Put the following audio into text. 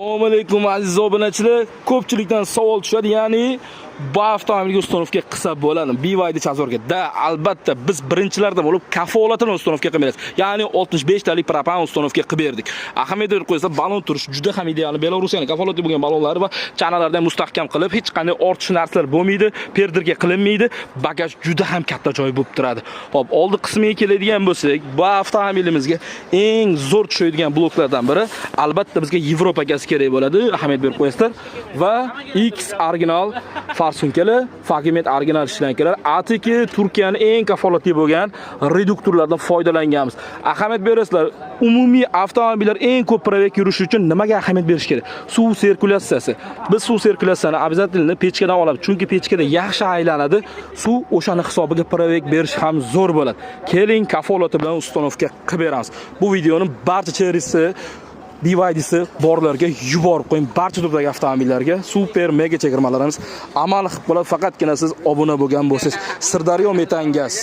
Assalomu alaykum aziz obunachilar. Ko'pchilikdan savol tushadi, ya'ni bu avtomobilga ustonovka qilsa bo'ladimi? BYD Chazorga. Da, albatta biz birinchilardan bo'lib kafolatini ustonovka qilamiz. Ya'ni 65 talik propan ustonovka qilib berdik. Ahamiyat berib qo'ysa, balon turish juda ham ideal. Belarusiyani kafolatli bo'lgan balonlari va chanalarni mustahkam qilib, hech qanday ortish narsalar bo'lmaydi, perdirga qilinmaydi. Bagaj juda ham katta joy bo'lib turadi. Xo'p, oldi qismiga keladigan bo'lsak, bu avtomobilimizga eng zo'r tushadigan bloklardan biri albatta bizga Yevropa gaz kerak bo'ladi. Ahamiyat berib qo'yasizlar va X original farsunkalar, fragment original ishlankalar, atiki Turkiyaning eng kafolatli bo'lgan reduktorlardan foydalanganmiz. Ahamiyat berasizlar, umumiy avtomobillar eng ko'p probek yurishi uchun nimaga ahamiyat berish kerak? Suv sirkulyatsiyasi. Biz suv sirkulyatsiyasini обязательно pechkadan olamiz, chunki pechkada yaxshi aylanadi. Suv o'shani hisobiga probek berish ham zo'r bo'ladi. Keling, kafolati bilan ustonovka qilib beramiz. Bu videoni barcha cherisi BYD'si borlarga yuborib qo'ying. Barcha turdagi avtomobillarga super mega chegirmalarimiz amal qilib qoladi. Faqatgina siz obuna bo'lgan bo'lsangiz. Sirdaryo metan gaz